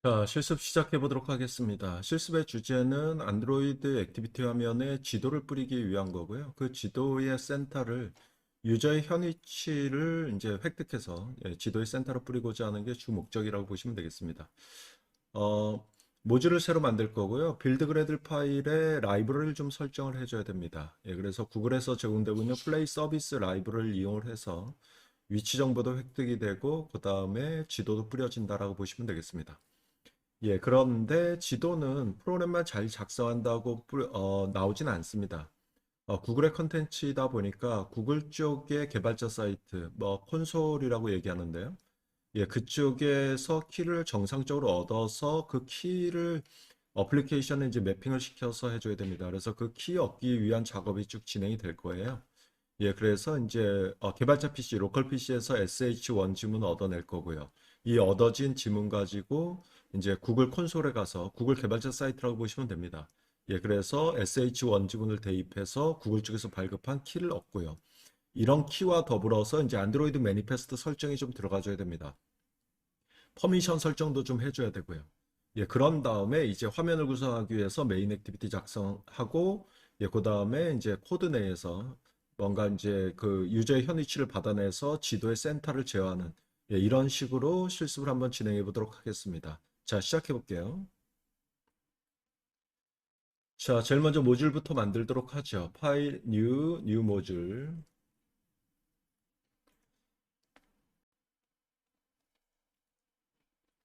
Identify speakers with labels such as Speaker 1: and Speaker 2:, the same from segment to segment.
Speaker 1: 자, 실습 시작해 보도록 하겠습니다. 실습의 주제는 안드로이드 액티비티 화면에 지도를 뿌리기 위한 거고요. 그 지도의 센터를 유저의 현 위치를 이제 획득해서 지도의 센터로 뿌리고자 하는 게 주 목적이라고 보시면 되겠습니다. 어, 모듈을 새로 만들 거고요. 빌드 그래들 파일에 라이브러리를 좀 설정을 해줘야 됩니다. 그래서 구글에서 제공되고 있는 플레이 서비스 라이브러리를 이용을 해서 위치 정보도 획득이 되고 그 다음에 지도도 뿌려진다라고 보시면 되겠습니다. 그런데 지도는 프로그램만 잘 작성한다고 나오진 않습니다. 구글의 컨텐츠이다 보니까 구글 쪽의 개발자 사이트, 뭐 콘솔이라고 얘기하는데요. 그쪽에서 키를 정상적으로 얻어서 그 키를 어플리케이션에 이제 매핑을 시켜서 해줘야 됩니다. 그래서 그 키 얻기 위한 작업이 쭉 진행이 될 거예요. 그래서 이제 개발자 PC, 로컬 PC에서 SH1 지문 얻어낼 거고요. 이 얻어진 지문 가지고 이제 구글 콘솔에 가서 구글 개발자 사이트라고 보시면 됩니다. 그래서 SH1 지문을 대입해서 구글 쪽에서 발급한 키를 얻고요. 이런 키와 더불어서 이제 안드로이드 매니페스트 설정이 좀 들어가줘야 됩니다. 퍼미션 설정도 좀 해줘야 되고요. 그런 다음에 이제 화면을 구성하기 위해서 메인 액티비티 작성하고, 그 다음에 이제 코드 내에서 뭔가 이제 그 유저의 현 위치를 받아내서 지도의 센터를 제어하는, 이런 식으로 실습을 한번 진행해 보도록 하겠습니다. 자, 시작해 볼게요. 자, 제일 먼저 모듈부터 만들도록 하죠. 파일, 뉴 모듈.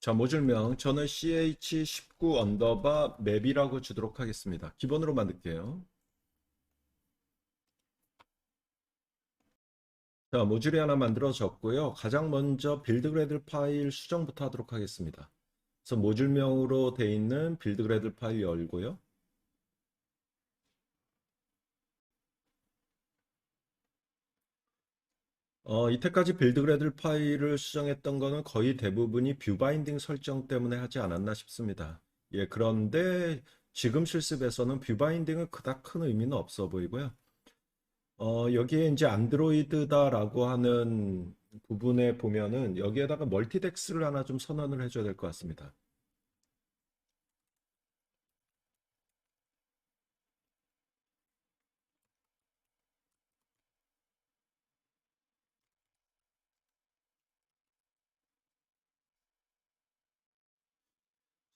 Speaker 1: 자, 모듈명 저는 ch19 언더바 맵이라고 주도록 하겠습니다. 기본으로 만들게요. 자, 모듈이 하나 만들어졌고요. 가장 먼저 빌드 그래들 파일 수정부터 하도록 하겠습니다. 그래서 모듈명으로 돼 있는 빌드 그래들 파일 열고요. 이때까지 빌드 그래들 파일을 수정했던 거는 거의 대부분이 뷰 바인딩 설정 때문에 하지 않았나 싶습니다. 그런데 지금 실습에서는 뷰 바인딩은 그닥 큰 의미는 없어 보이고요. 여기에 이제 안드로이드다라고 하는 부분에 보면은 여기에다가 멀티덱스를 하나 좀 선언을 해줘야 될 것 같습니다.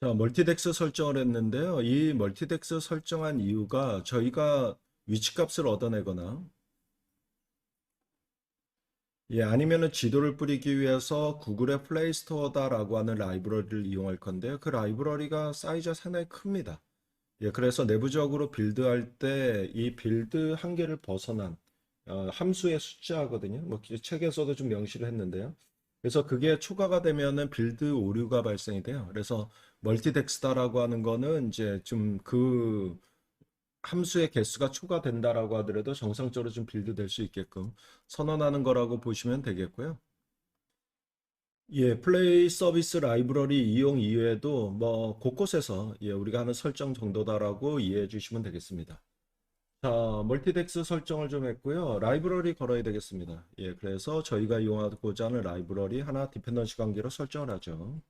Speaker 1: 자, 멀티덱스 설정을 했는데요. 이 멀티덱스 설정한 이유가 저희가 위치값을 얻어내거나 아니면은 지도를 뿌리기 위해서 구글의 플레이 스토어다라고 하는 라이브러리를 이용할 건데요. 그 라이브러리가 사이즈가 상당히 큽니다. 그래서 내부적으로 빌드할 때 이 빌드 한계를 벗어난 함수의 숫자거든요. 뭐 책에서도 좀 명시를 했는데요. 그래서 그게 초과가 되면은 빌드 오류가 발생이 돼요. 그래서 멀티덱스다라고 하는 거는 이제 좀 그 함수의 개수가 초과된다라고 하더라도 정상적으로 좀 빌드될 수 있게끔 선언하는 거라고 보시면 되겠고요. 플레이 서비스 라이브러리 이용 이외에도 뭐 곳곳에서 우리가 하는 설정 정도다라고 이해해 주시면 되겠습니다. 자, 멀티덱스 설정을 좀 했고요. 라이브러리 걸어야 되겠습니다. 그래서 저희가 이용하고자 하는 라이브러리 하나 디펜던시 관계로 설정을 하죠.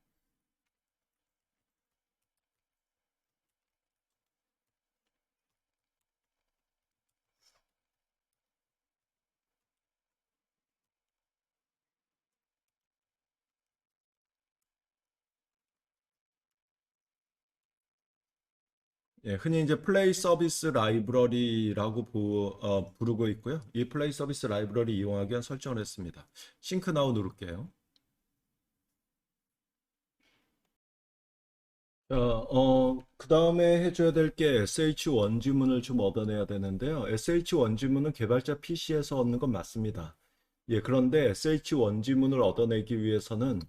Speaker 1: 흔히 이제 플레이 서비스 라이브러리라고 부르고 있고요. 이 플레이 서비스 라이브러리 이용하기 위한 설정을 했습니다. 싱크 나우 누를게요. 자, 그 다음에 해줘야 될 게 SH1 지문을 좀 얻어내야 되는데요. SH1 지문은 개발자 PC에서 얻는 건 맞습니다. 그런데 SH1 지문을 얻어내기 위해서는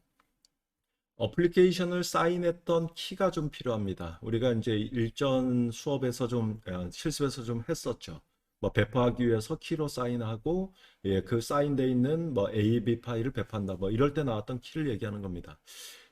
Speaker 1: 어플리케이션을 사인했던 키가 좀 필요합니다. 우리가 이제 일전 수업에서 좀 실습에서 좀 했었죠. 뭐 배포하기 위해서 키로 사인하고 그 사인돼 있는 뭐 AAB 파일을 배포한다. 뭐 이럴 때 나왔던 키를 얘기하는 겁니다.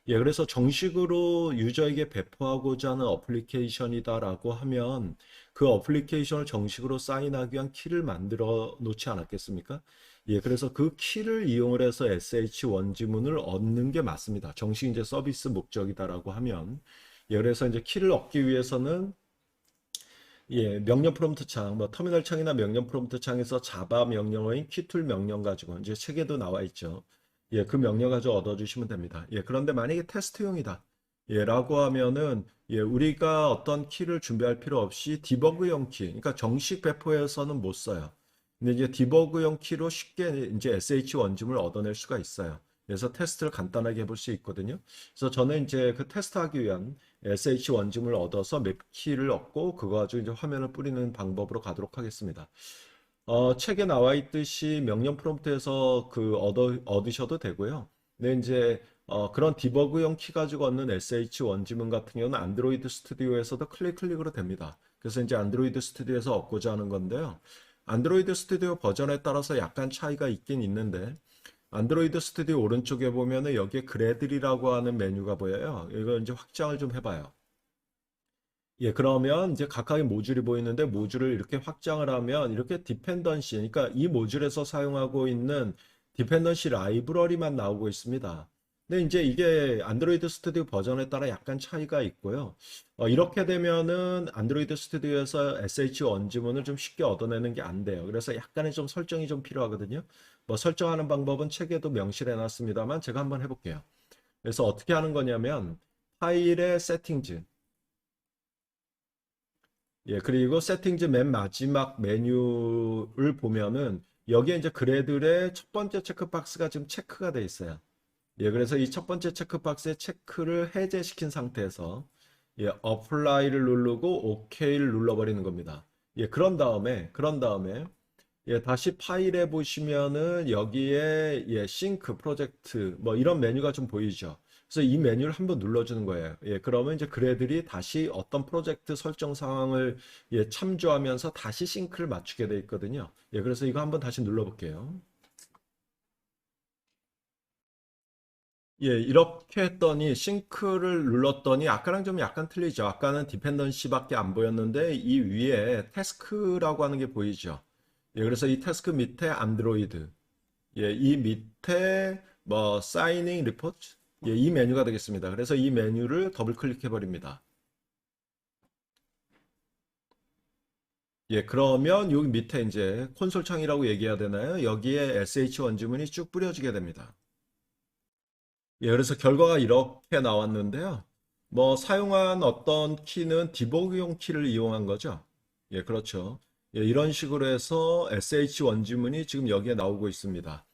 Speaker 1: 그래서 정식으로 유저에게 배포하고자 하는 어플리케이션이다라고 하면 그 어플리케이션을 정식으로 사인하기 위한 키를 만들어 놓지 않았겠습니까? 예, 그래서 그 키를 이용을 해서 SH 원지문을 얻는 게 맞습니다. 정식 이제 서비스 목적이다라고 하면. 예, 그래서 이제 키를 얻기 위해서는 예, 명령 프롬프트 창, 뭐 터미널 창이나 명령 프롬프트 창에서 자바 명령어인 키툴 명령 가지고 이제 책에도 나와 있죠. 예, 그 명령 가지고 얻어주시면 됩니다. 예, 그런데 만약에 테스트용이다. 예, 라고 하면은 예, 우리가 어떤 키를 준비할 필요 없이 디버그용 키, 그러니까 정식 배포에서는 못 써요. 근데 이제 디버그용 키로 쉽게 이제 SH 원줌을 얻어낼 수가 있어요. 그래서 테스트를 간단하게 해볼 수 있거든요. 그래서 저는 이제 그 테스트하기 위한 SH 원줌을 얻어서 맵 키를 얻고 그거 가지고 이제 화면을 뿌리는 방법으로 가도록 하겠습니다. 책에 나와 있듯이 명령 프롬프트에서 그 얻으셔도 되고요. 근데 이제 그런 디버그용 키 가지고 얻는 SH 원지문 같은 경우는 안드로이드 스튜디오에서도 클릭으로 됩니다. 그래서 이제 안드로이드 스튜디오에서 얻고자 하는 건데요. 안드로이드 스튜디오 버전에 따라서 약간 차이가 있긴 있는데 안드로이드 스튜디오 오른쪽에 보면은 여기에 그래들이라고 하는 메뉴가 보여요. 이거 이제 확장을 좀 해봐요. 예, 그러면 이제 각각의 모듈이 보이는데 모듈을 이렇게 확장을 하면 이렇게 디펜던시, 그러니까 이 모듈에서 사용하고 있는 디펜던시 라이브러리만 나오고 있습니다. 근데 이제 이게 안드로이드 스튜디오 버전에 따라 약간 차이가 있고요. 이렇게 되면은 안드로이드 스튜디오에서 SH 원지문을 좀 쉽게 얻어내는 게 안 돼요. 그래서 약간의 좀 설정이 좀 필요하거든요. 뭐 설정하는 방법은 책에도 명시해 놨습니다만 제가 한번 해볼게요. 그래서 어떻게 하는 거냐면 파일의 세팅즈, 예, 그리고 세팅즈 맨 마지막 메뉴를 보면은 여기에 이제 그래들의 첫 번째 체크박스가 지금 체크가 돼 있어요. 예, 그래서 이 첫 번째 체크박스에 체크를 해제시킨 상태에서 예, 어플라이를 누르고 OK를 눌러버리는 겁니다. 예, 그런 다음에 예, 다시 파일에 보시면은 여기에 예, 싱크 프로젝트 뭐 이런 메뉴가 좀 보이죠. 그래서 이 메뉴를 한번 눌러주는 거예요. 예, 그러면 이제 그래들이 다시 어떤 프로젝트 설정 상황을 예, 참조하면서 다시 싱크를 맞추게 돼 있거든요. 예, 그래서 이거 한번 다시 눌러볼게요. 예, 이렇게 했더니 싱크를 눌렀더니 아까랑 좀 약간 틀리죠. 아까는 디펜던시밖에 안 보였는데 이 위에 태스크라고 하는 게 보이죠. 예, 그래서 이 태스크 밑에 안드로이드, 예, 이 밑에 뭐 사이닝 리포트, 예, 이 메뉴가 되겠습니다. 그래서 이 메뉴를 더블 클릭해 버립니다. 예, 그러면 여기 밑에 이제 콘솔 창이라고 얘기해야 되나요? 여기에 SH 원주문이 쭉 뿌려지게 됩니다. 예, 그래서 결과가 이렇게 나왔는데요. 뭐 사용한 어떤 키는 디버그용 키를 이용한 거죠. 예, 그렇죠. 예, 이런 식으로 해서 SH 원지문이 지금 여기에 나오고 있습니다.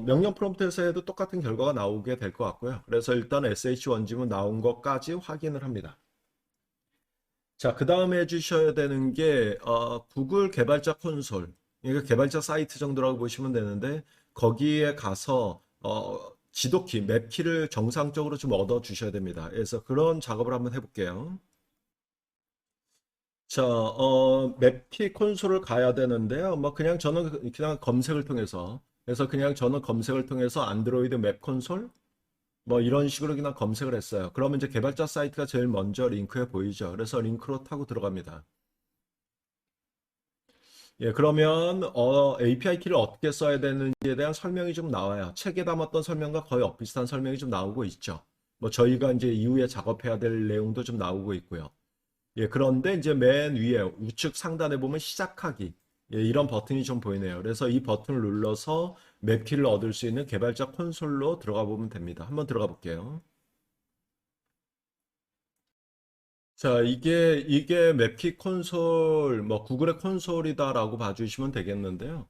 Speaker 1: 명령 프롬프트에서 해도 똑같은 결과가 나오게 될 것 같고요. 그래서 일단 SH 원지문 나온 것까지 확인을 합니다. 자, 그 다음에 해주셔야 되는 게 구글 개발자 콘솔, 그러니까 개발자 사이트 정도라고 보시면 되는데 거기에 가서 지도키, 맵키를 정상적으로 좀 얻어 주셔야 됩니다. 그래서 그런 작업을 한번 해볼게요. 자, 맵키 콘솔을 가야 되는데요. 뭐 그냥 저는 그냥 검색을 통해서 그래서 그냥 저는 검색을 통해서 안드로이드 맵 콘솔 뭐 이런 식으로 그냥 검색을 했어요. 그러면 이제 개발자 사이트가 제일 먼저 링크에 보이죠. 그래서 링크로 타고 들어갑니다. 예, 그러면 API 키를 어떻게 써야 되는지에 대한 설명이 좀 나와요. 책에 담았던 설명과 거의 엇비슷한 설명이 좀 나오고 있죠. 뭐 저희가 이제 이후에 작업해야 될 내용도 좀 나오고 있고요. 예, 그런데 이제 맨 위에 우측 상단에 보면 시작하기. 예, 이런 버튼이 좀 보이네요. 그래서 이 버튼을 눌러서 맵키를 얻을 수 있는 개발자 콘솔로 들어가 보면 됩니다. 한번 들어가 볼게요. 자, 이게 맵키 콘솔, 뭐 구글의 콘솔이다라고 봐주시면 되겠는데요.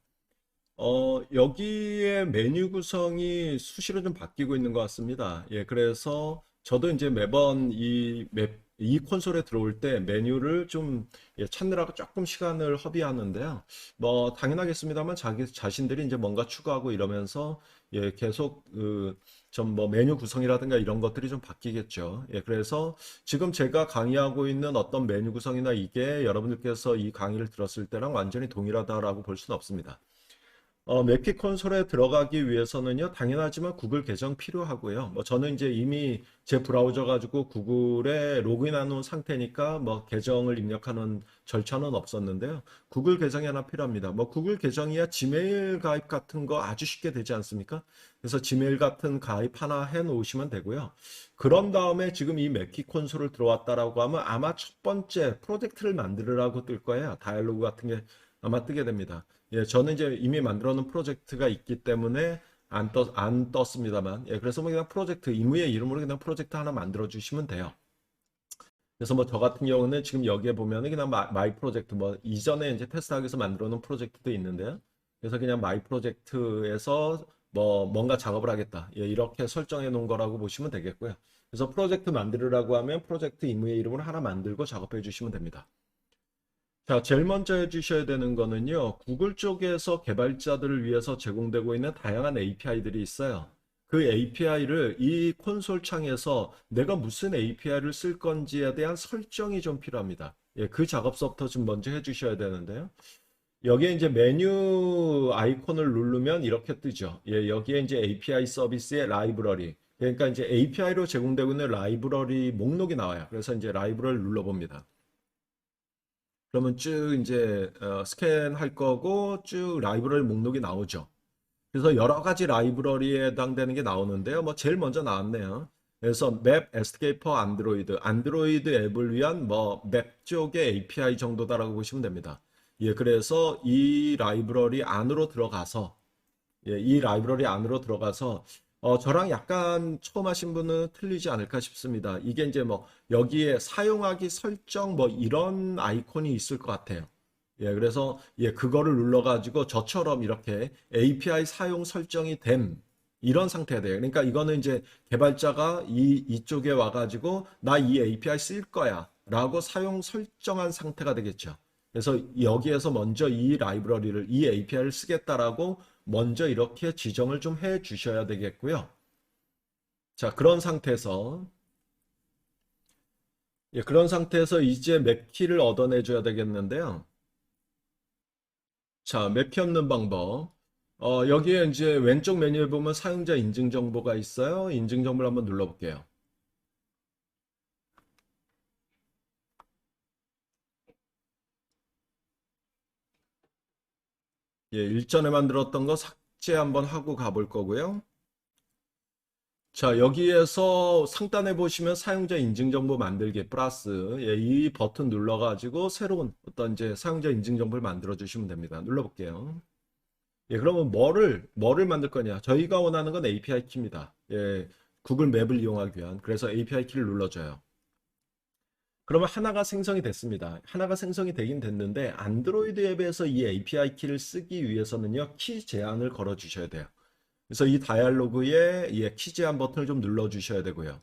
Speaker 1: 여기에 메뉴 구성이 수시로 좀 바뀌고 있는 것 같습니다. 예, 그래서 저도 이제 매번 이 콘솔에 들어올 때 메뉴를 좀 예, 찾느라고 조금 시간을 허비하는데요. 뭐, 당연하겠습니다만 자기 자신들이 이제 뭔가 추가하고 이러면서 예, 계속 좀 뭐 메뉴 구성이라든가 이런 것들이 좀 바뀌겠죠. 예, 그래서 지금 제가 강의하고 있는 어떤 메뉴 구성이나 이게 여러분들께서 이 강의를 들었을 때랑 완전히 동일하다라고 볼 수는 없습니다. 맥키 콘솔에 들어가기 위해서는요, 당연하지만 구글 계정 필요하고요. 뭐 저는 이제 이미 제 브라우저 가지고 구글에 로그인해 놓은 상태니까 뭐 계정을 입력하는 절차는 없었는데요. 구글 계정이 하나 필요합니다. 뭐 구글 계정이야 지메일 가입 같은 거 아주 쉽게 되지 않습니까? 그래서 지메일 같은 가입 하나 해 놓으시면 되고요. 그런 다음에 지금 이 맥키 콘솔을 들어왔다라고 하면 아마 첫 번째 프로젝트를 만들으라고 뜰 거예요. 다이얼로그 같은 게 아마 뜨게 됩니다. 예, 저는 이제 이미 만들어 놓은 프로젝트가 있기 때문에 안 떴습니다만. 예, 그래서 뭐 그냥 프로젝트, 이무의 이름으로 그냥 프로젝트 하나 만들어 주시면 돼요. 그래서 뭐 저 같은 경우는 지금 여기에 보면은 그냥 마이 프로젝트, 뭐 이전에 이제 테스트하기 위해서 만들어 놓은 프로젝트도 있는데요. 그래서 그냥 마이 프로젝트에서 뭐 뭔가 작업을 하겠다. 예, 이렇게 설정해 놓은 거라고 보시면 되겠고요. 그래서 프로젝트 만들으라고 하면 프로젝트 이무의 이름으로 하나 만들고 작업해 주시면 됩니다. 자, 제일 먼저 해주셔야 되는 거는요, 구글 쪽에서 개발자들을 위해서 제공되고 있는 다양한 API들이 있어요. 그 API를 이 콘솔 창에서 내가 무슨 API를 쓸 건지에 대한 설정이 좀 필요합니다. 예, 그 작업서부터 좀 먼저 해주셔야 되는데요. 여기에 이제 메뉴 아이콘을 누르면 이렇게 뜨죠. 예, 여기에 이제 API 서비스의 라이브러리. 그러니까 이제 API로 제공되고 있는 라이브러리 목록이 나와요. 그래서 이제 라이브러리를 눌러봅니다. 그러면 쭉 이제 스캔할 거고 쭉 라이브러리 목록이 나오죠. 그래서 여러 가지 라이브러리에 해당되는 게 나오는데요. 뭐 제일 먼저 나왔네요. 그래서 맵 에스케이퍼 안드로이드, 안드로이드 앱을 위한 뭐 맵 쪽의 API 정도다라고 보시면 됩니다. 예, 그래서 이 라이브러리 안으로 들어가서 예, 이 라이브러리 안으로 들어가서 저랑 약간 처음 하신 분은 틀리지 않을까 싶습니다. 이게 이제 뭐 여기에 사용하기 설정 뭐 이런 아이콘이 있을 것 같아요. 예, 그래서 예, 그거를 눌러가지고 저처럼 이렇게 API 사용 설정이 됨 이런 상태가 돼요. 그러니까 이거는 이제 개발자가 이쪽에 와가지고 나 이 API 쓸 거야 라고 사용 설정한 상태가 되겠죠. 그래서 여기에서 먼저 이 라이브러리를 이 API를 쓰겠다라고 먼저 이렇게 지정을 좀 해 주셔야 되겠고요. 자, 그런 상태에서 이제 맵키를 얻어내줘야 되겠는데요. 자, 맵키 없는 방법. 여기에 이제 왼쪽 메뉴에 보면 사용자 인증 정보가 있어요. 인증 정보를 한번 눌러볼게요. 예, 일전에 만들었던 거 삭제 한번 하고 가볼 거고요. 자, 여기에서 상단에 보시면 사용자 인증 정보 만들기 플러스 예, 이 버튼 눌러가지고 새로운 어떤 이제 사용자 인증 정보를 만들어 주시면 됩니다. 눌러볼게요. 예, 그러면 뭐를 만들 거냐? 저희가 원하는 건 API 키입니다. 예, 구글 맵을 이용하기 위한. 그래서 API 키를 눌러줘요. 그러면 하나가 생성이 됐습니다. 하나가 생성이 되긴 됐는데 안드로이드 앱에서 이 API 키를 쓰기 위해서는요, 키 제한을 걸어 주셔야 돼요. 그래서 이 다이얼로그에 예, 키 제한 버튼을 좀 눌러 주셔야 되고요.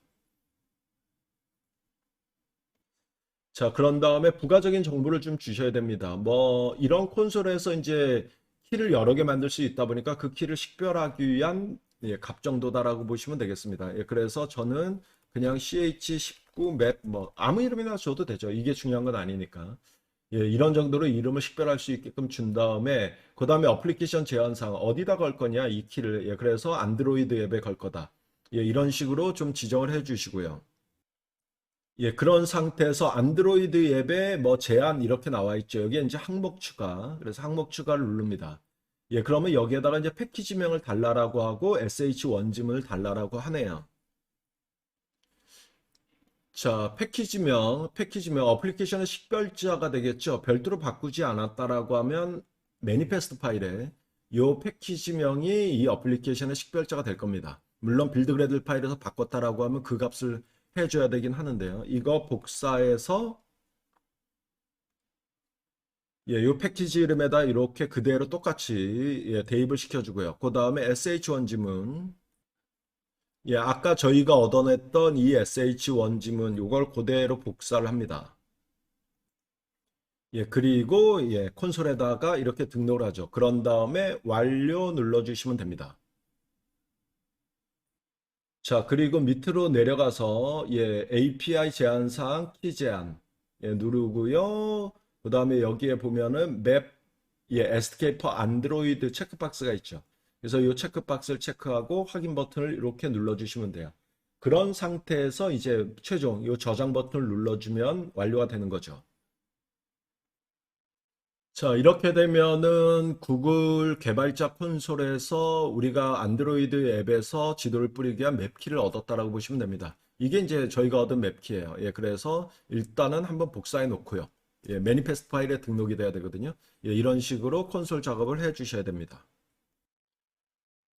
Speaker 1: 자, 그런 다음에 부가적인 정보를 좀 주셔야 됩니다. 뭐, 이런 콘솔에서 이제 키를 여러 개 만들 수 있다 보니까 그 키를 식별하기 위한 예, 값 정도다라고 보시면 되겠습니다. 예, 그래서 저는 그냥 CH19 맵, 뭐, 아무 이름이나 줘도 되죠. 이게 중요한 건 아니니까. 예, 이런 정도로 이름을 식별할 수 있게끔 준 다음에, 그 다음에 어플리케이션 제한사항, 어디다 걸 거냐, 이 키를. 예, 그래서 안드로이드 앱에 걸 거다. 예, 이런 식으로 좀 지정을 해 주시고요. 예, 그런 상태에서 안드로이드 앱에 뭐 제한 이렇게 나와 있죠. 여기에 이제 항목 추가. 그래서 항목 추가를 누릅니다. 예, 그러면 여기에다가 이제 패키지명을 달라라고 하고 SH1 지문을 달라라고 하네요. 자, 패키지명 어플리케이션의 식별자가 되겠죠. 별도로 바꾸지 않았다라고 하면 매니페스트 파일에 이 패키지명이 이 어플리케이션의 식별자가 될 겁니다. 물론 빌드 그래들 파일에서 바꿨다라고 하면 그 값을 해줘야 되긴 하는데요. 이거 복사해서 예, 이 패키지 이름에다 이렇게 그대로 똑같이 예, 대입을 시켜주고요. 그 다음에 sh1 지문 예, 아까 저희가 얻어냈던 이 sh1 지문 이걸 그대로 복사를 합니다. 예, 그리고 예, 콘솔에다가 이렇게 등록을 하죠. 그런 다음에 완료 눌러주시면 됩니다. 자, 그리고 밑으로 내려가서 예, API 제한사항 키 제한 예, 누르고요. 그 다음에 여기에 보면은 맵 예, SDK for 안드로이드 체크박스가 있죠. 그래서 이 체크박스를 체크하고 확인 버튼을 이렇게 눌러주시면 돼요. 그런 상태에서 이제 최종 이 저장 버튼을 눌러주면 완료가 되는 거죠. 자, 이렇게 되면은 구글 개발자 콘솔에서 우리가 안드로이드 앱에서 지도를 뿌리기 위한 맵키를 얻었다라고 보시면 됩니다. 이게 이제 저희가 얻은 맵키예요. 예, 그래서 일단은 한번 복사해 놓고요. 예, 매니페스트 파일에 등록이 돼야 되거든요. 예, 이런 식으로 콘솔 작업을 해 주셔야 됩니다.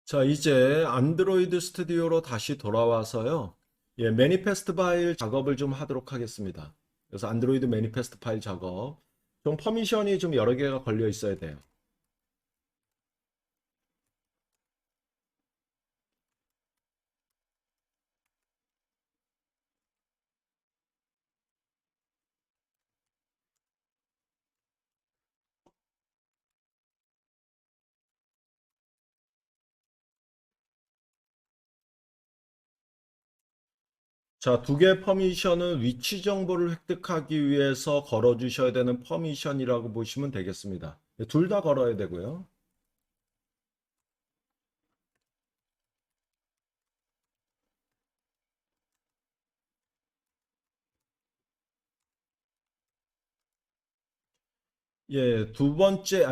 Speaker 1: 자, 이제 안드로이드 스튜디오로 다시 돌아와서요. 예, 매니페스트 파일 작업을 좀 하도록 하겠습니다. 그래서 안드로이드 매니페스트 파일 작업. 좀 퍼미션이 좀 여러 개가 걸려 있어야 돼요. 자, 두 개 퍼미션은 위치 정보를 획득하기 위해서 걸어 주셔야 되는 퍼미션이라고 보시면 되겠습니다. 둘 다 걸어야 되고요. 예,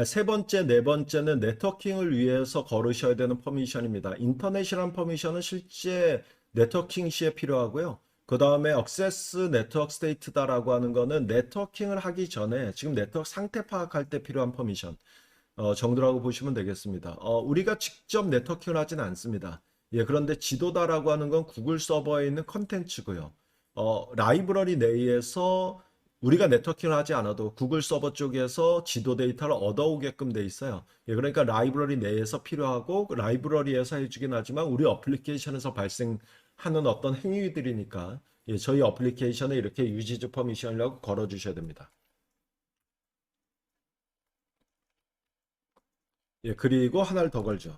Speaker 1: 세 번째, 네 번째는 네트워킹을 위해서 걸으셔야 되는 퍼미션입니다. 인터넷이란 퍼미션은 실제 네트워킹 시에 필요하고요. 그 다음에 액세스 네트워크 스테이트다라고 하는 거는 네트워킹을 하기 전에 지금 네트워크 상태 파악할 때 필요한 퍼미션. 정도라고 보시면 되겠습니다. 우리가 직접 네트워킹을 하진 않습니다. 예, 그런데 지도다라고 하는 건 구글 서버에 있는 컨텐츠고요. 라이브러리 내에서 우리가 네트워킹을 하지 않아도 구글 서버 쪽에서 지도 데이터를 얻어오게끔 돼 있어요. 예, 그러니까 라이브러리 내에서 필요하고 라이브러리에서 해주긴 하지만 우리 어플리케이션에서 발생하는 어떤 행위들이니까 예, 저희 어플리케이션에 이렇게 유지즈 퍼미션이라고 걸어주셔야 됩니다. 예, 그리고 하나를 더 걸죠.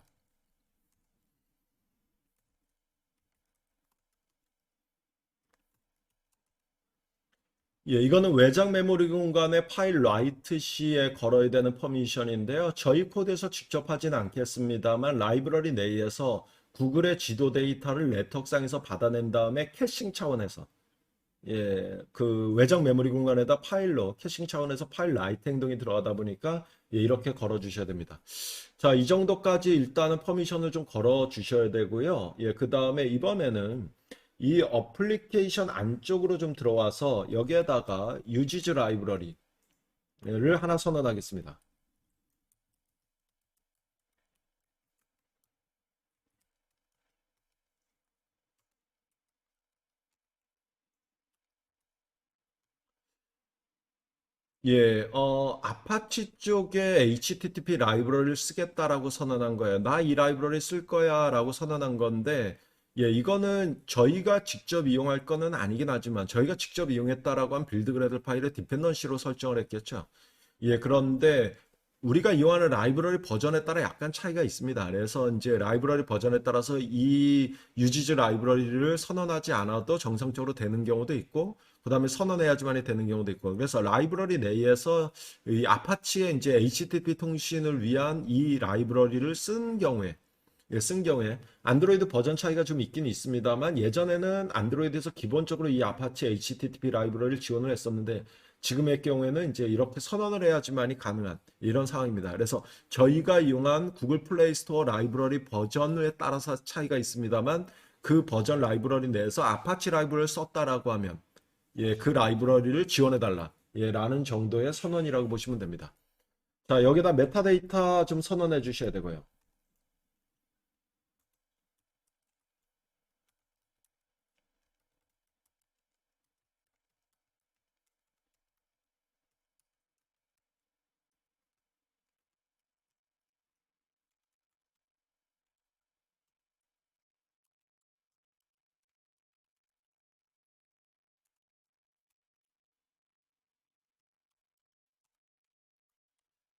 Speaker 1: 예, 이거는 외장 메모리 공간에 파일 라이트 시에 걸어야 되는 퍼미션인데요. 저희 코드에서 직접 하진 않겠습니다만 라이브러리 내에서 구글의 지도 데이터를 네트워크상에서 받아낸 다음에 캐싱 차원에서 예, 그 외장 메모리 공간에다 파일로 캐싱 차원에서 파일 라이트 행동이 들어가다 보니까 예, 이렇게 걸어 주셔야 됩니다. 자, 이 정도까지 일단은 퍼미션을 좀 걸어 주셔야 되고요. 예, 그 다음에 이번에는 이 어플리케이션 안쪽으로 좀 들어와서 여기에다가 유지즈 라이브러리를 하나 선언하겠습니다. 예, 아파치 쪽에 HTTP 라이브러리를 쓰겠다라고 선언한 거예요. 나 이 라이브러리 쓸 거야 라고 선언한 건데, 예, 이거는 저희가 직접 이용할 거는 아니긴 하지만, 저희가 직접 이용했다라고 한 빌드 그래들 파일의 디펜던시로 설정을 했겠죠. 예, 그런데 우리가 이용하는 라이브러리 버전에 따라 약간 차이가 있습니다. 그래서 이제 라이브러리 버전에 따라서 이 유지즈 라이브러리를 선언하지 않아도 정상적으로 되는 경우도 있고, 그 다음에 선언해야지만이 되는 경우도 있고, 그래서 라이브러리 내에서 이 아파치의 이제 HTTP 통신을 위한 이 라이브러리를 쓴 경우에 쓴 경우에 안드로이드 버전 차이가 좀 있긴 있습니다만 예전에는 안드로이드에서 기본적으로 이 아파치 HTTP 라이브러리를 지원을 했었는데 지금의 경우에는 이제 이렇게 선언을 해야지만이 가능한 이런 상황입니다. 그래서 저희가 이용한 구글 플레이 스토어 라이브러리 버전에 따라서 차이가 있습니다만 그 버전 라이브러리 내에서 아파치 라이브러리를 썼다라고 하면 예, 그 라이브러리를 지원해 달라. 예, 라는 정도의 선언이라고 보시면 됩니다. 자, 여기다 메타데이터 좀 선언해 주셔야 되고요.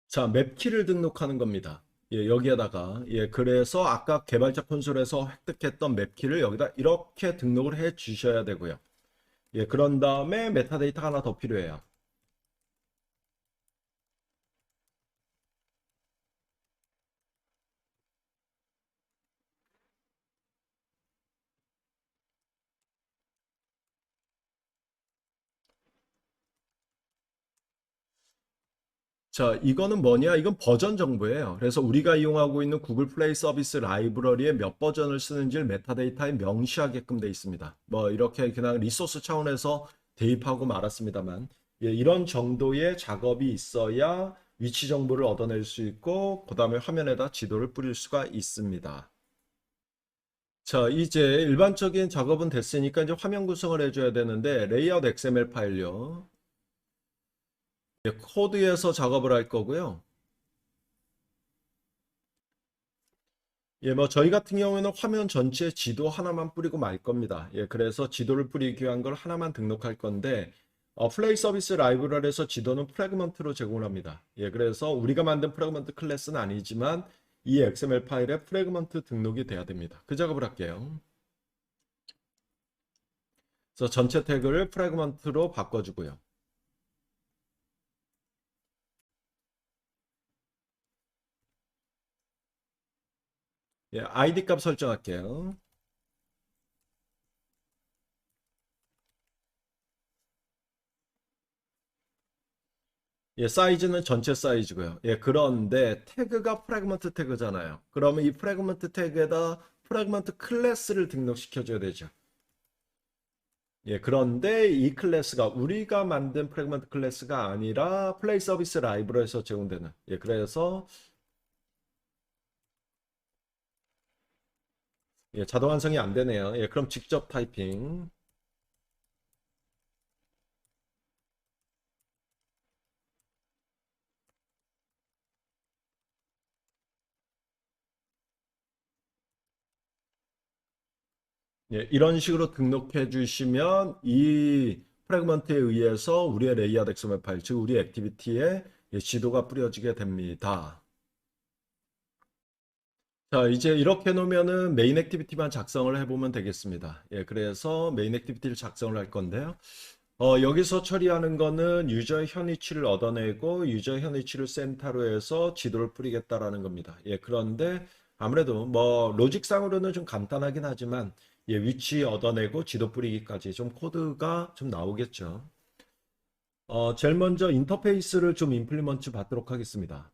Speaker 1: 자, 맵키를 등록하는 겁니다. 예, 여기에다가 예, 그래서 아까 개발자 콘솔에서 획득했던 맵키를 여기다 이렇게 등록을 해 주셔야 되고요. 예, 그런 다음에 메타데이터가 하나 더 필요해요. 자, 이거는 뭐냐? 이건 버전 정보예요. 그래서 우리가 이용하고 있는 구글 플레이 서비스 라이브러리의 몇 버전을 쓰는지를 메타데이터에 명시하게끔 돼 있습니다. 뭐 이렇게 그냥 리소스 차원에서 대입하고 말았습니다만, 예, 이런 정도의 작업이 있어야 위치 정보를 얻어낼 수 있고, 그 다음에 화면에다 지도를 뿌릴 수가 있습니다. 자, 이제 일반적인 작업은 됐으니까 이제 화면 구성을 해줘야 되는데, 레이아웃 XML 파일요. 예, 코드에서 작업을 할 거고요. 예, 뭐 저희 같은 경우에는 화면 전체에 지도 하나만 뿌리고 말 겁니다. 예, 그래서 지도를 뿌리기 위한 걸 하나만 등록할 건데 플레이 서비스 라이브러리에서 지도는 프래그먼트로 제공을 합니다. 예, 그래서 우리가 만든 프래그먼트 클래스는 아니지만 이 XML 파일에 프래그먼트 등록이 돼야 됩니다. 그 작업을 할게요. 그래서 전체 태그를 프래그먼트로 바꿔주고요. 예, ID 값 설정할게요. 예, 사이즈는 전체 사이즈고요. 예, 그런데 태그가 프래그먼트 태그잖아요. 그러면 이 프래그먼트 태그에다 프래그먼트 클래스를 등록시켜줘야 되죠. 예, 그런데 이 클래스가 우리가 만든 프래그먼트 클래스가 아니라 플레이 서비스 라이브러리에서 제공되는. 예, 그래서 예, 자동 완성이 안 되네요. 예, 그럼 직접 타이핑. 예, 이런 식으로 등록해 주시면 이 프래그먼트에 의해서 우리의 레이아웃 엑스엠엘 파일, 즉 우리 액티비티에 예, 지도가 뿌려지게 됩니다. 자, 이제 이렇게 놓으면은 메인 액티비티만 작성을 해보면 되겠습니다. 예, 그래서 메인 액티비티를 작성을 할 건데요. 여기서 처리하는 거는 유저의 현위치를 얻어내고 유저 현위치를 센터로 해서 지도를 뿌리겠다라는 겁니다. 예, 그런데 아무래도 뭐 로직상으로는 좀 간단하긴 하지만 예, 위치 얻어내고 지도 뿌리기까지 좀 코드가 좀 나오겠죠. 제일 먼저 인터페이스를 좀 임플리먼트 받도록 하겠습니다.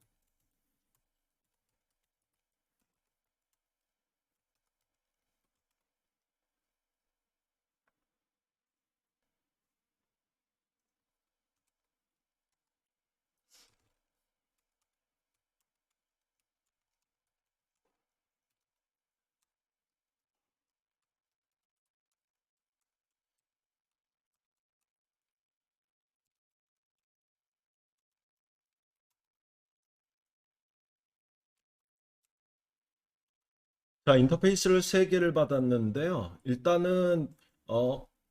Speaker 1: 자, 인터페이스를 세개를 받았는데요. 일단은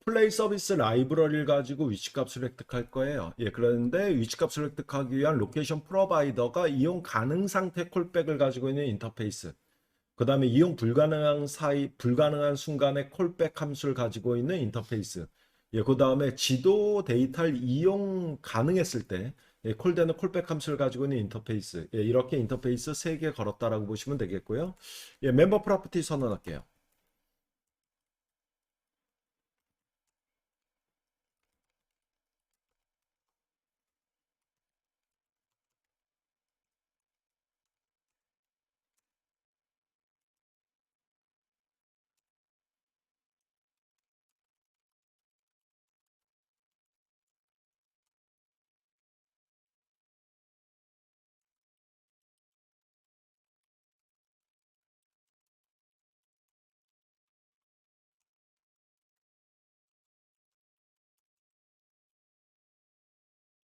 Speaker 1: 플레이 서비스 라이브러리를 가지고 위치값을 획득할 거예요. 예, 그런데 위치값을 획득하기 위한 로케이션 프로바이더가 이용 가능 상태 콜백을 가지고 있는 인터페이스. 그 다음에 이용 불가능한 순간에 콜백 함수를 가지고 있는 인터페이스. 예, 그 다음에 지도 데이터를 이용 가능했을 때 예, 콜되는 콜백 함수를 가지고 있는 인터페이스. 예, 이렇게 인터페이스 3개 걸었다라고 보시면 되겠고요. 예, 멤버 프로퍼티 선언할게요.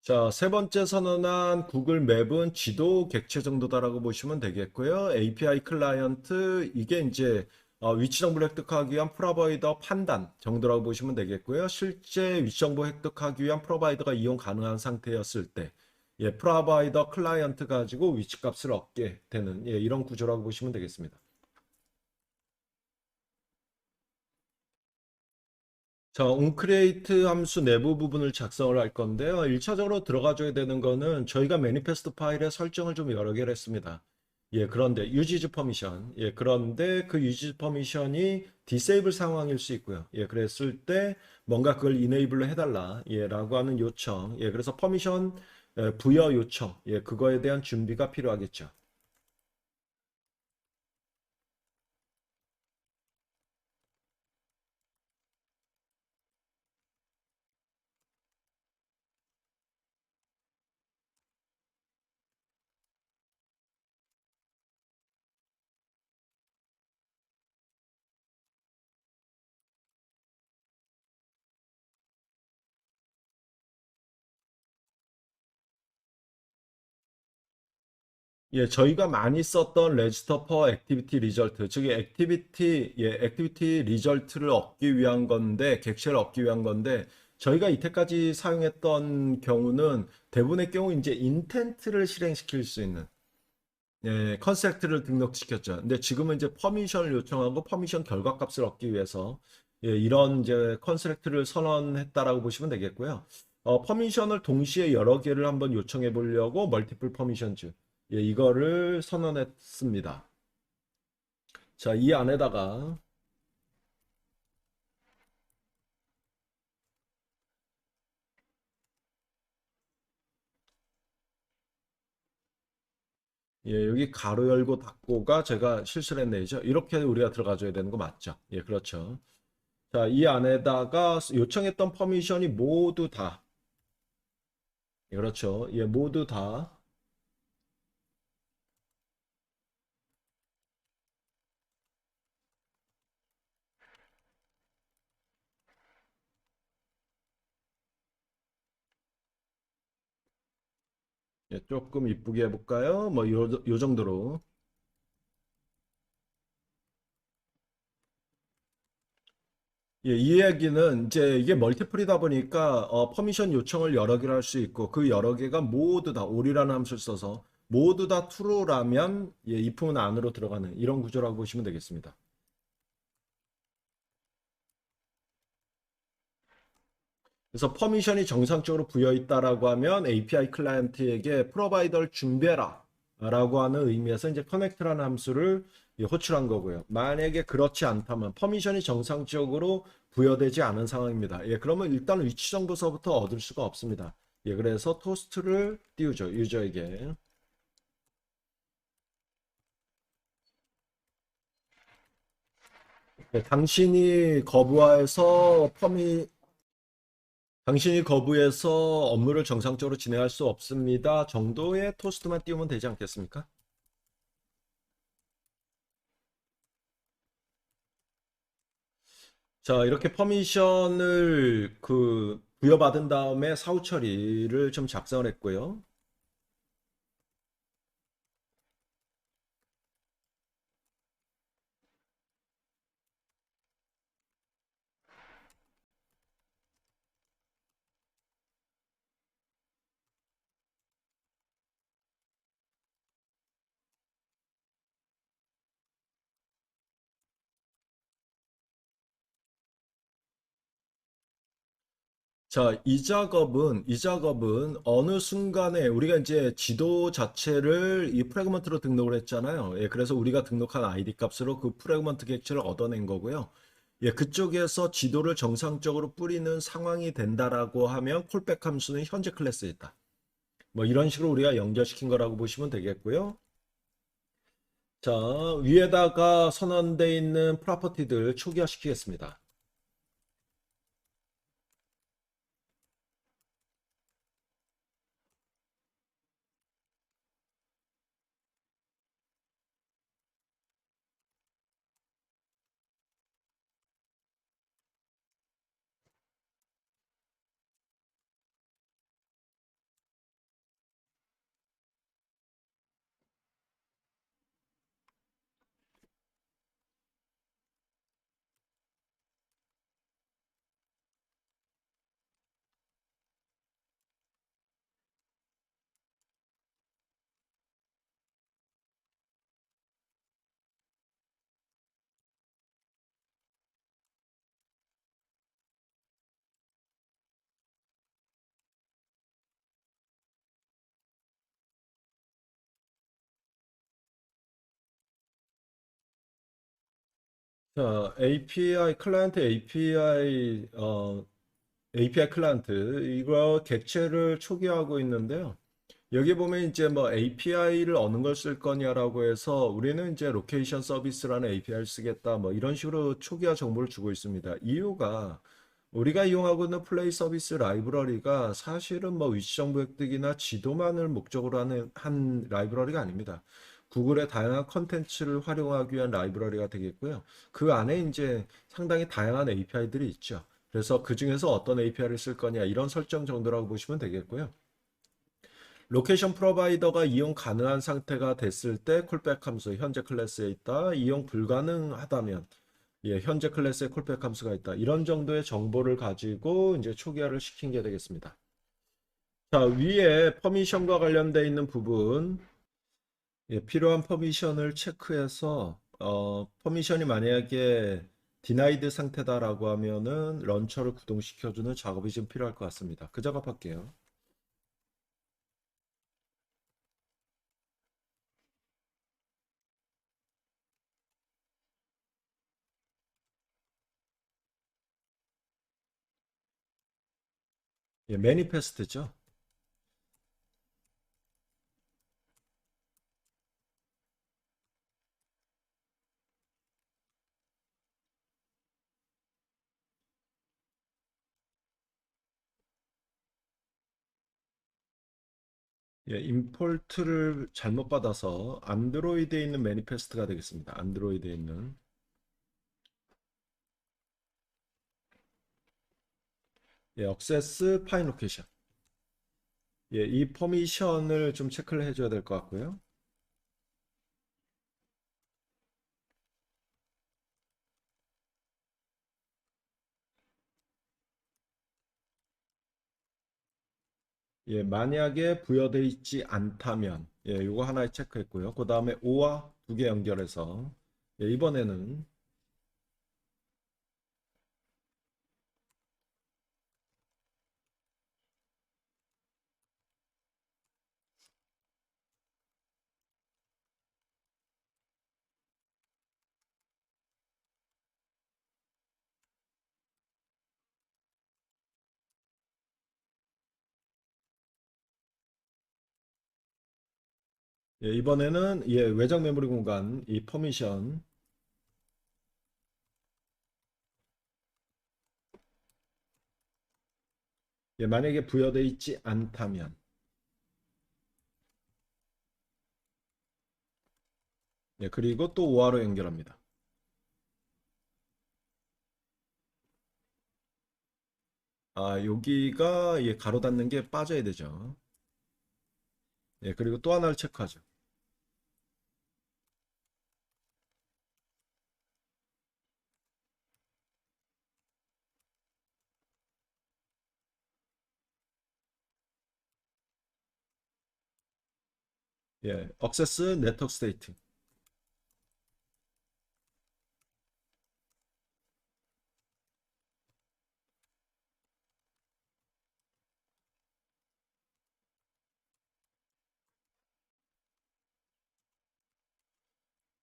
Speaker 1: 자, 세 번째 선언한 구글 맵은 지도 객체 정도다라고 보시면 되겠고요. API 클라이언트, 이게 이제 위치 정보를 획득하기 위한 프로바이더 판단 정도라고 보시면 되겠고요. 실제 위치 정보 획득하기 위한 프로바이더가 이용 가능한 상태였을 때, 예, 프로바이더 클라이언트 가지고 위치 값을 얻게 되는 예, 이런 구조라고 보시면 되겠습니다. 자, onCreate 함수 내부 부분을 작성을 할 건데요. 1차적으로 들어가줘야 되는 거는 저희가 매니페스트 파일에 설정을 좀 여러 개를 했습니다. 예, 그런데 유지즈 퍼미션. 예, 그런데 그 유지즈 퍼미션이 디세이블 상황일 수 있고요. 예, 그랬을 때 뭔가 그걸 이네이블로 해달라. 예, 라고 하는 요청. 예, 그래서 퍼미션 부여 요청, 그거에 대한 준비가 필요하겠죠. 저희가 많이 썼던 레지스터 퍼 액티비티 리절트, 즉 액티비티 리절트를 얻기 위한 건데, 객체를 얻기 위한 건데, 저희가 이때까지 사용했던 경우는 대부분의 경우 이제 인텐트를 실행시킬 수 있는 컨셉트를 등록시켰죠. 근데 지금은 이제 퍼미션을 요청하고 퍼미션 결과값을 얻기 위해서 이런 이제 컨셉트를 선언했다라고 보시면 되겠고요. 퍼미션을 동시에 여러 개를 한번 요청해 보려고 멀티플 퍼미션즈 이거를 선언했습니다. 자, 이 안에다가 여기 가로 열고 닫고가 제가 실수를 했네요. 이렇게 우리가 들어가줘야 되는 거 맞죠? 그렇죠. 자, 이 안에다가 요청했던 퍼미션이 모두 다 그렇죠. 모두 다 조금 이쁘게 해볼까요? 뭐, 요 정도로. 이 얘기는 이제 이게 멀티플이다 보니까 퍼미션 요청을 여러 개를 할 수 있고 그 여러 개가 모두 다 올이라는 함수를 써서 모두 다 true라면 if은 안으로 들어가는 이런 구조라고 보시면 되겠습니다. 그래서 퍼미션이 정상적으로 부여 있다라고 하면 API 클라이언트에게 프로바이더를 준비해라 라고 하는 의미에서 이제 connect라는 함수를 호출한 거고요. 만약에 그렇지 않다면 퍼미션이 정상적으로 부여되지 않은 상황입니다. 그러면 일단 위치 정보서부터 얻을 수가 없습니다. 그래서 토스트를 띄우죠. 유저에게. 당신이 거부해서 업무를 정상적으로 진행할 수 없습니다. 정도의 토스트만 띄우면 되지 않겠습니까? 자, 이렇게 퍼미션을 부여받은 다음에 사후 처리를 좀 작성을 했고요. 자, 이 작업은 어느 순간에 우리가 이제 지도 자체를 이 프래그먼트로 등록을 했잖아요. 그래서 우리가 등록한 아이디 값으로 그 프래그먼트 객체를 얻어낸 거고요. 그쪽에서 지도를 정상적으로 뿌리는 상황이 된다라고 하면 콜백 함수는 현재 클래스에 있다. 뭐 이런 식으로 우리가 연결시킨 거라고 보시면 되겠고요. 자, 위에다가 선언되어 있는 프로퍼티들 초기화시키겠습니다. 자, API 클라이언트 이거 객체를 초기화하고 있는데요. 여기 보면 이제 뭐 API를 어느 걸 쓸 거냐라고 해서 우리는 이제 로케이션 서비스라는 API를 쓰겠다 뭐 이런 식으로 초기화 정보를 주고 있습니다. 이유가 우리가 이용하고 있는 플레이 서비스 라이브러리가 사실은 뭐 위치 정보 획득이나 지도만을 목적으로 하는 한 라이브러리가 아닙니다. 구글의 다양한 컨텐츠를 활용하기 위한 라이브러리가 되겠고요. 그 안에 이제 상당히 다양한 API들이 있죠. 그래서 그 중에서 어떤 API를 쓸 거냐 이런 설정 정도라고 보시면 되겠고요. 로케이션 프로바이더가 이용 가능한 상태가 됐을 때 콜백 함수 현재 클래스에 있다. 이용 불가능하다면 현재 클래스에 콜백 함수가 있다. 이런 정도의 정보를 가지고 이제 초기화를 시킨 게 되겠습니다. 자, 위에 퍼미션과 관련되어 있는 부분, 필요한 퍼미션을 체크해서 퍼미션이 만약에 디나이드 상태다라고 하면은 런처를 구동시켜주는 작업이 좀 필요할 것 같습니다. 그 작업할게요. 매니페스트죠. 임포트를 잘못 받아서 안드로이드에 있는 매니페스트가 되겠습니다. 안드로이드에 있는 억세스 파인 로케이션. 이 퍼미션을 좀 체크를 해줘야 될 것 같고요. 만약에 부여되어 있지 않다면 이거 하나에 체크했고요. 그 다음에 O와 두 개 연결해서 이번에는 이번에는 외장 메모리 공간 이 퍼미션 만약에 부여되어 있지 않다면 그리고 또 오화로 연결합니다. 여기가 가로 닫는 게 빠져야 되죠. 그리고 또 하나를 체크하죠. 억세스 네트워크 스테이트.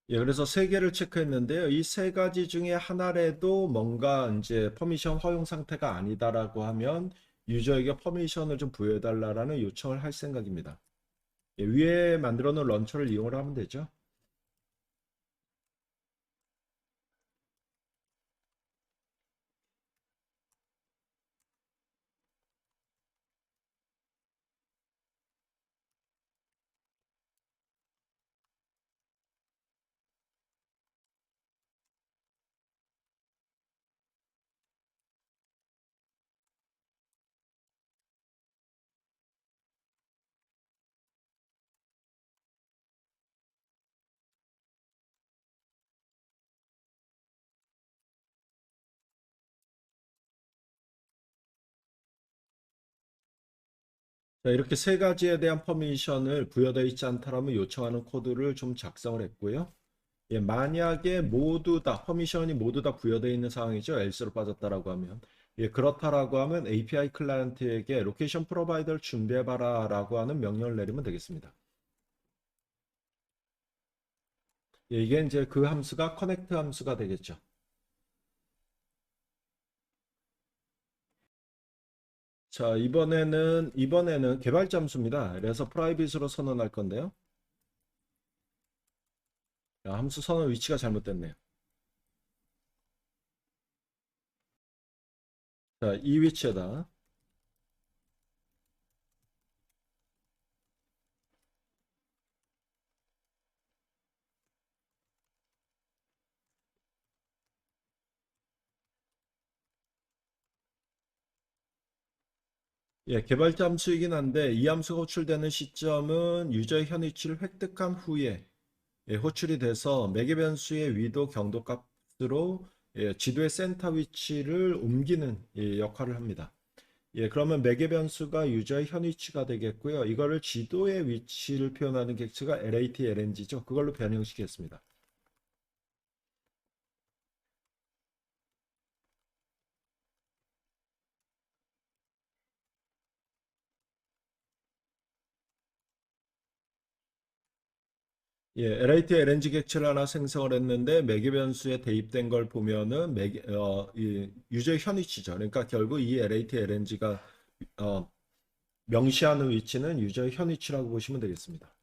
Speaker 1: 그래서 세 개를 체크했는데요. 이 세 가지 중에 하나라도 뭔가 이제 퍼미션 허용 상태가 아니다라고 하면 유저에게 퍼미션을 좀 부여해달라는 요청을 할 생각입니다. 위에 만들어 놓은 런처를 이용을 하면 되죠. 자, 이렇게 세 가지에 대한 퍼미션을 부여되어 있지 않다라면 요청하는 코드를 좀 작성을 했고요. 만약에 모두 다 퍼미션이 모두 다 부여되어 있는 상황이죠. else로 빠졌다라고 하면 그렇다라고 하면 API 클라이언트에게 로케이션 프로바이더를 준비해봐라라고 하는 명령을 내리면 되겠습니다. 이게 이제 그 함수가 커넥트 함수가 되겠죠. 자, 이번에는 개발 잠수입니다. 그래서 프라이빗으로 선언할 건데요. 야, 함수 선언 위치가 잘못됐네요. 자, 이 위치에다 예, 개발 잠수이긴 한데 이 함수가 호출되는 시점은 유저의 현 위치를 획득한 후에 예, 호출이 돼서 매개 변수의 위도 경도 값으로 예, 지도의 센터 위치를 옮기는 예, 역할을 합니다. 예, 그러면 매개 변수가 유저의 현 위치가 되겠고요. 이거를 지도의 위치를 표현하는 객체가 LAT, LNG죠. 그걸로 변형시켰습니다. 예, LAT, LNG 객체를 하나 생성을 했는데 매개 변수에 대입된 걸 보면은 이 유저의 현 위치죠. 그러니까 결국 이 LAT, LNG가 명시하는 위치는 유저의 현 위치라고 보시면 되겠습니다.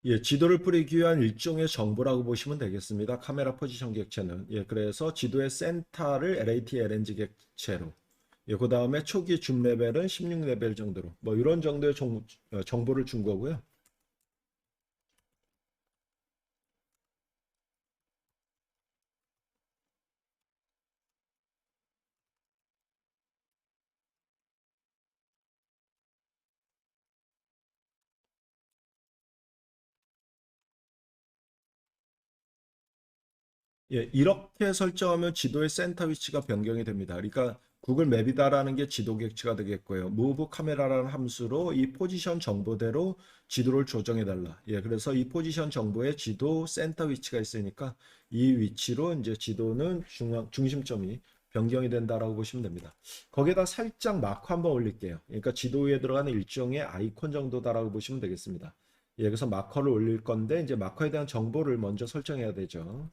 Speaker 1: 예, 지도를 뿌리기 위한 일종의 정보라고 보시면 되겠습니다. 카메라 포지션 객체는. 예, 그래서 지도의 센터를 LAT, LNG 객체로. 예, 그 다음에 초기 줌 레벨은 16레벨 정도로. 뭐 이런 정도의 정보를 준 거고요. 예, 이렇게 설정하면 지도의 센터 위치가 변경이 됩니다. 그러니까 구글 맵이다라는 게 지도 객체가 되겠고요. move 카메라라는 함수로 이 포지션 정보대로 지도를 조정해 달라. 예, 그래서 이 포지션 정보에 지도 센터 위치가 있으니까 이 위치로 이제 지도는 중심점이 변경이 된다라고 보시면 됩니다. 거기에다 살짝 마커 한번 올릴게요. 그러니까 지도 위에 들어가는 일종의 아이콘 정도다라고 보시면 되겠습니다. 예, 그래서 마커를 올릴 건데 이제 마커에 대한 정보를 먼저 설정해야 되죠.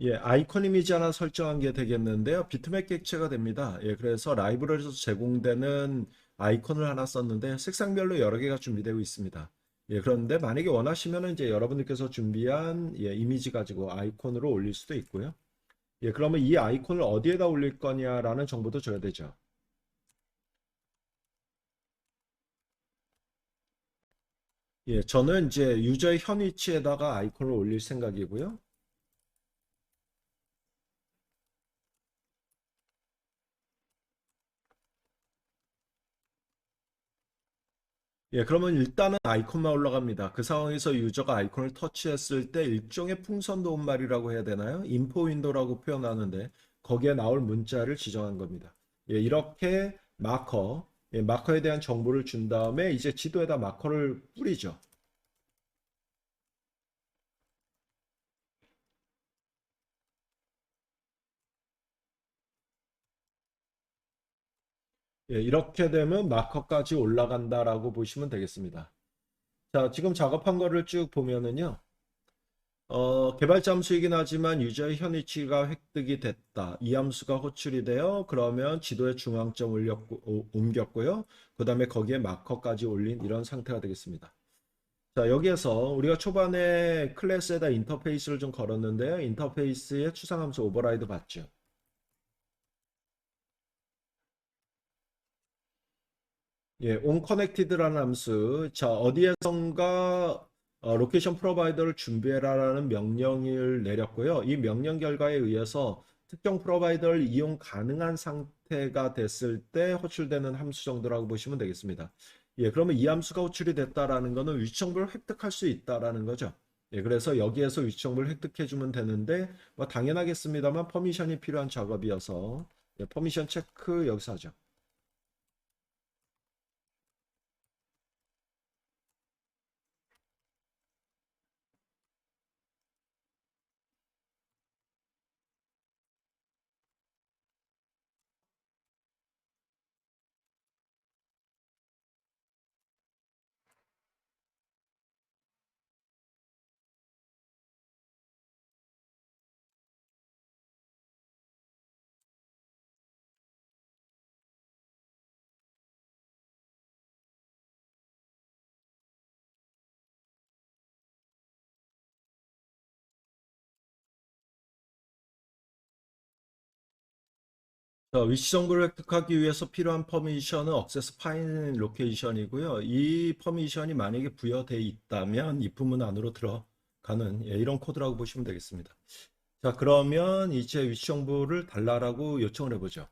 Speaker 1: 예, 아이콘 이미지 하나 설정한 게 되겠는데요. 비트맵 객체가 됩니다. 예, 그래서 라이브러리에서 제공되는 아이콘을 하나 썼는데 색상별로 여러 개가 준비되고 있습니다. 예, 그런데 만약에 원하시면 이제 여러분들께서 준비한 예, 이미지 가지고 아이콘으로 올릴 수도 있고요. 예, 그러면 이 아이콘을 어디에다 올릴 거냐라는 정보도 줘야 되죠. 예, 저는 이제 유저의 현 위치에다가 아이콘을 올릴 생각이고요. 예, 그러면 일단은 아이콘만 올라갑니다. 그 상황에서 유저가 아이콘을 터치했을 때 일종의 풍선 도움말이라고 해야 되나요? 인포 윈도라고 표현하는데 거기에 나올 문자를 지정한 겁니다. 예, 이렇게 마커, 예, 마커에 대한 정보를 준 다음에 이제 지도에다 마커를 뿌리죠. 예, 이렇게 되면 마커까지 올라간다라고 보시면 되겠습니다. 자, 지금 작업한 거를 쭉 보면은요. 개발 잠수이긴 하지만 유저의 현 위치가 획득이 됐다. 이 함수가 호출이 되어 그러면 지도의 중앙점 옮겼고요. 그 다음에 거기에 마커까지 올린 이런 상태가 되겠습니다. 자, 여기에서 우리가 초반에 클래스에다 인터페이스를 좀 걸었는데요. 인터페이스의 추상함수 오버라이드 봤죠. 예, onConnected라는 함수. 자, 어디에선가 로케이션 프로바이더를 준비해라라는 명령을 내렸고요. 이 명령 결과에 의해서 특정 프로바이더를 이용 가능한 상태가 됐을 때 호출되는 함수 정도라고 보시면 되겠습니다. 예, 그러면 이 함수가 호출이 됐다라는 거는 위치 정보를 획득할 수 있다라는 거죠. 예, 그래서 여기에서 위치 정보를 획득해 주면 되는데 뭐 당연하겠습니다만 퍼미션이 필요한 작업이어서 예, 퍼미션 체크 여기서 하죠. 자, 위치 정보를 획득하기 위해서 필요한 퍼미션은 액세스 파인 로케이션이고요. 이 퍼미션이 만약에 부여돼 있다면 입부문 안으로 들어가는 예, 이런 코드라고 보시면 되겠습니다. 자, 그러면 이제 위치 정보를 달라라고 요청을 해보죠.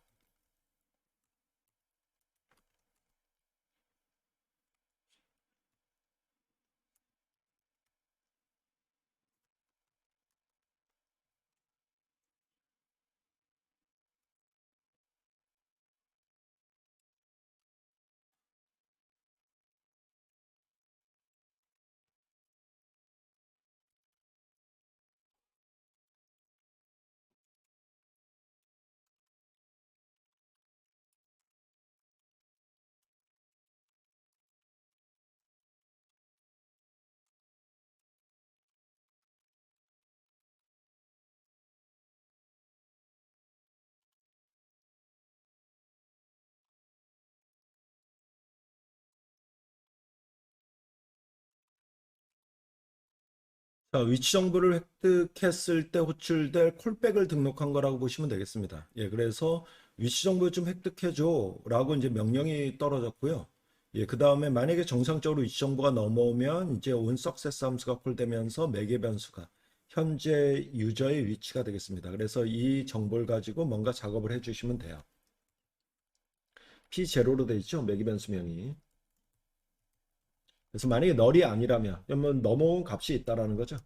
Speaker 1: 자, 위치 정보를 획득했을 때 호출될 콜백을 등록한 거라고 보시면 되겠습니다. 예, 그래서 위치 정보 좀 획득해줘라고 이제 명령이 떨어졌고요. 예, 그 다음에 만약에 정상적으로 위치 정보가 넘어오면 이제 onSuccess 함수가 콜되면서 매개 변수가 현재 유저의 위치가 되겠습니다. 그래서 이 정보를 가지고 뭔가 작업을 해주시면 돼요. P0로 돼 있죠, 매개 변수명이. 그래서 만약에 널이 아니라면, 그러면 넘어온 값이 있다라는 거죠.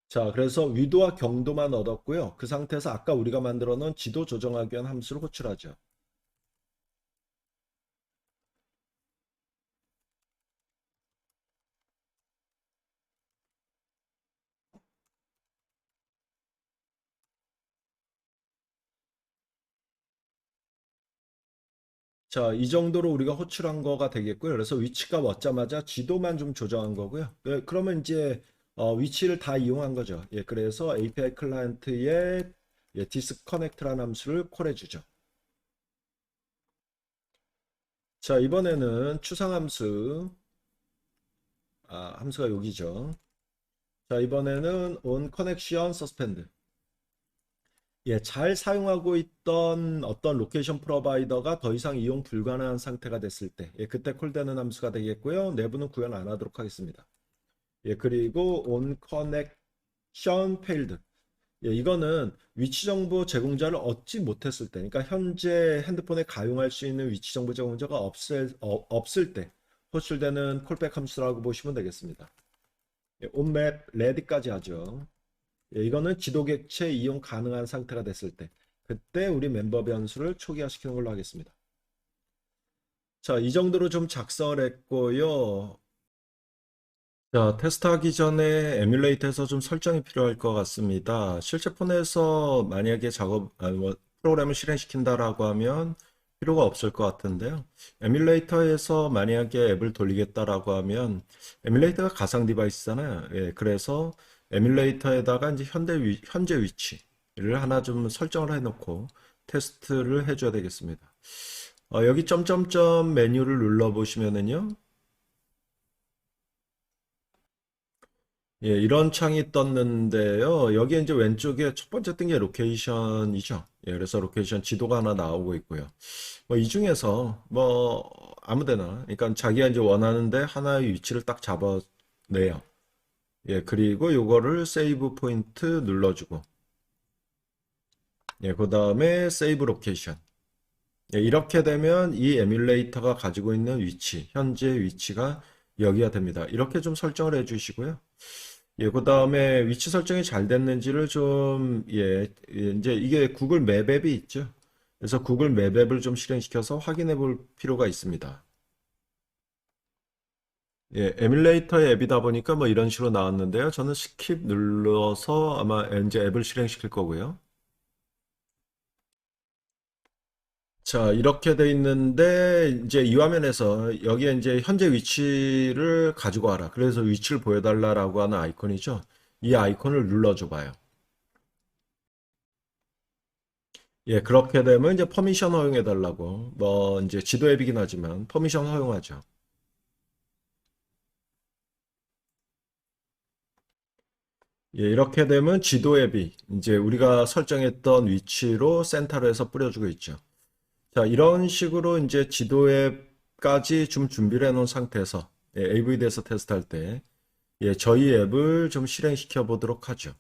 Speaker 1: 자, 그래서 위도와 경도만 얻었고요. 그 상태에서 아까 우리가 만들어 놓은 지도 조정하기 위한 함수를 호출하죠. 자, 이 정도로 우리가 호출한 거가 되겠고요. 그래서 위치가 왔자마자 지도만 좀 조정한 거고요. 예, 그러면 이제 위치를 다 이용한 거죠. 예, 그래서 API 클라이언트에 예, disconnect라는 함수를 콜해 주죠. 자, 이번에는 추상 함수, 함수가 여기죠. 자, 이번에는 on connection suspend. 예, 잘 사용하고 있던 어떤 로케이션 프로바이더가 더 이상 이용 불가능한 상태가 됐을 때, 예, 그때 콜되는 함수가 되겠고요. 내부는 구현 안 하도록 하겠습니다. 예, 그리고 on connection failed. 예, 이거는 위치 정보 제공자를 얻지 못했을 때, 그러니까 현재 핸드폰에 가용할 수 있는 위치 정보 제공자가 없을 때 호출되는 콜백 함수라고 보시면 되겠습니다. 예, on map ready까지 하죠. 예, 이거는 지도 객체 이용 가능한 상태가 됐을 때 그때 우리 멤버 변수를 초기화시키는 걸로 하겠습니다. 자, 이 정도로 좀 작성을 했고요. 자, 테스트하기 전에 에뮬레이터에서 좀 설정이 필요할 것 같습니다. 실제 폰에서 만약에 프로그램을 실행시킨다라고 하면 필요가 없을 것 같은데요. 에뮬레이터에서 만약에 앱을 돌리겠다라고 하면 에뮬레이터가 가상 디바이스잖아요. 예, 그래서 에뮬레이터에다가 이제 현재 위치를 하나 좀 설정을 해놓고 테스트를 해줘야 되겠습니다. 여기 점점점 메뉴를 눌러보시면은요. 예, 이런 창이 떴는데요. 여기 이제 왼쪽에 첫 번째 뜬 게 로케이션이죠. 예, 그래서 로케이션 지도가 하나 나오고 있고요. 뭐 이 중에서 뭐 아무 데나, 그러니까 자기가 이제 원하는데 하나의 위치를 딱 잡아내요. 예, 그리고 요거를 세이브 포인트 눌러주고, 예, 그 다음에 세이브 로케이션. 예, 이렇게 되면 이 에뮬레이터가 가지고 있는 위치, 현재 위치가 여기가 됩니다. 이렇게 좀 설정을 해 주시고요. 예, 그 다음에 위치 설정이 잘 됐는지를 좀, 이제 이게 구글 맵 앱이 있죠. 그래서 구글 맵 앱을 좀 실행시켜서 확인해 볼 필요가 있습니다. 예, 에뮬레이터의 앱이다 보니까 뭐 이런 식으로 나왔는데요. 저는 스킵 눌러서 아마 이제 앱을 실행시킬 거고요. 자, 이렇게 돼 있는데, 이제 이 화면에서 여기에 이제 현재 위치를 가지고 와라. 그래서 위치를 보여달라라고 하는 아이콘이죠. 이 아이콘을 눌러줘 봐요. 예, 그렇게 되면 이제 퍼미션 허용해 달라고. 뭐, 이제 지도 앱이긴 하지만 퍼미션 허용하죠. 예, 이렇게 되면 지도 앱이 이제 우리가 설정했던 위치로 센터로 해서 뿌려주고 있죠. 자, 이런 식으로 이제 지도 앱까지 좀 준비를 해 놓은 상태에서 예, AVD에서 테스트할 때 예, 저희 앱을 좀 실행시켜 보도록 하죠.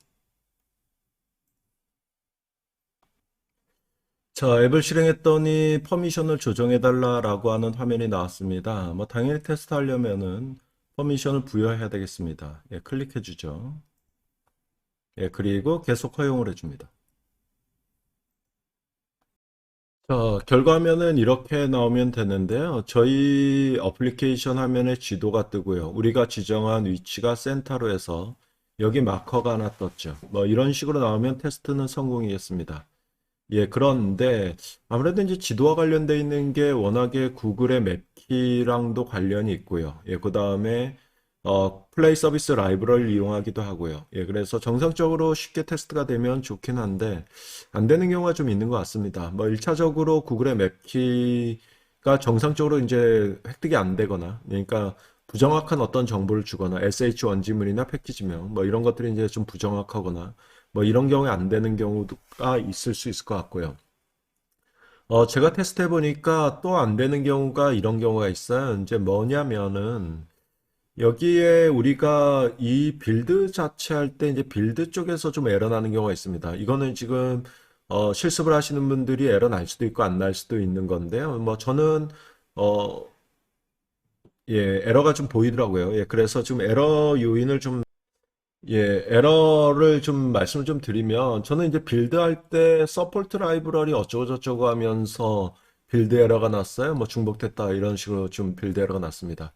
Speaker 1: 자, 앱을 실행했더니 퍼미션을 조정해 달라라고 하는 화면이 나왔습니다. 뭐 당연히 테스트하려면은 퍼미션을 부여해야 되겠습니다. 예, 클릭해 주죠. 예, 그리고 계속 허용을 해 줍니다. 자, 결과면은 이렇게 나오면 되는데요. 저희 어플리케이션 화면에 지도가 뜨고요. 우리가 지정한 위치가 센터로 해서 여기 마커가 하나 떴죠. 뭐 이런 식으로 나오면 테스트는 성공이겠습니다. 예, 그런데 아무래도 이제 지도와 관련돼 있는 게 워낙에 구글의 맵키랑도 관련이 있고요. 예, 그 다음에 플레이 서비스 라이브러리를 이용하기도 하고요. 예, 그래서 정상적으로 쉽게 테스트가 되면 좋긴 한데 안 되는 경우가 좀 있는 것 같습니다. 뭐 1차적으로 구글의 맵키가 정상적으로 이제 획득이 안 되거나, 그러니까 부정확한 어떤 정보를 주거나 SH 원지물이나 패키지명 뭐 이런 것들이 이제 좀 부정확하거나 뭐 이런 경우에 안 되는 경우가 있을 수 있을 것 같고요. 제가 테스트 해보니까 또 안 되는 경우가 이런 경우가 있어요. 이제 뭐냐면은 여기에 우리가 이 빌드 자체 할 때 이제 빌드 쪽에서 좀 에러 나는 경우가 있습니다. 이거는 지금 실습을 하시는 분들이 에러 날 수도 있고 안 날 수도 있는 건데요. 뭐 저는 어, 예, 에러가 좀 보이더라고요. 예, 그래서 지금 에러 요인을 좀 예, 에러를 좀 말씀을 좀 드리면 저는 이제 빌드할 때 서포트 라이브러리 어쩌고저쩌고 하면서 빌드 에러가 났어요. 뭐 중복됐다 이런 식으로 좀 빌드 에러가 났습니다.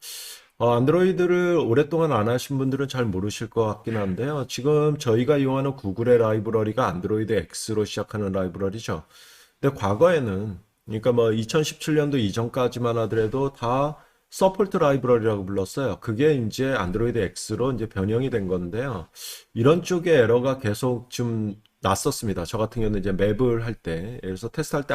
Speaker 1: 안드로이드를 오랫동안 안 하신 분들은 잘 모르실 것 같긴 한데요. 지금 저희가 이용하는 구글의 라이브러리가 안드로이드 X로 시작하는 라이브러리죠. 근데 과거에는 그러니까 뭐 2017년도 이전까지만 하더라도 다 서포트 라이브러리라고 불렀어요. 그게 이제 안드로이드 X로 이제 변형이 된 건데요. 이런 쪽에 에러가 계속 좀 났었습니다. 저 같은 경우는 이제 맵을 할 때, 그래서 테스트할 때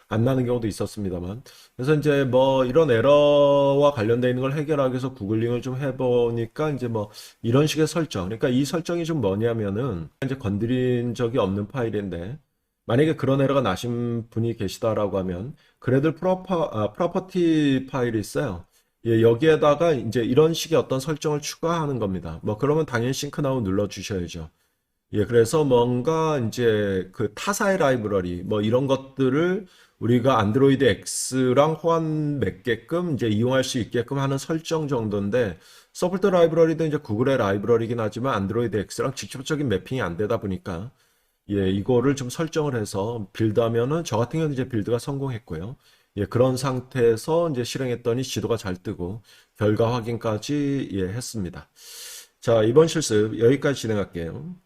Speaker 1: 안 나는 경우도 있었습니다만. 그래서 이제 뭐 이런 에러와 관련되어 있는 걸 해결하기 위해서 구글링을 좀 해보니까 이제 뭐 이런 식의 설정. 그러니까 이 설정이 좀 뭐냐면은 이제 건드린 적이 없는 파일인데 만약에 그런 에러가 나신 분이 계시다라고 하면 그래도 프로퍼티 파일이 있어요. 예, 여기에다가 이제 이런 식의 어떤 설정을 추가하는 겁니다. 뭐 그러면 당연히 싱크나우 눌러 주셔야죠. 예, 그래서 뭔가 이제 그 타사의 라이브러리 뭐 이런 것들을 우리가 안드로이드 X랑 호환 맺게끔 이제 이용할 수 있게끔 하는 설정 정도인데 서포트 라이브러리도 이제 구글의 라이브러리긴 하지만 안드로이드 X랑 직접적인 매핑이 안 되다 보니까 예, 이거를 좀 설정을 해서 빌드하면은 저 같은 경우는 이제 빌드가 성공했고요. 예, 그런 상태에서 이제 실행했더니 지도가 잘 뜨고 결과 확인까지 예, 했습니다. 자, 이번 실습 여기까지 진행할게요.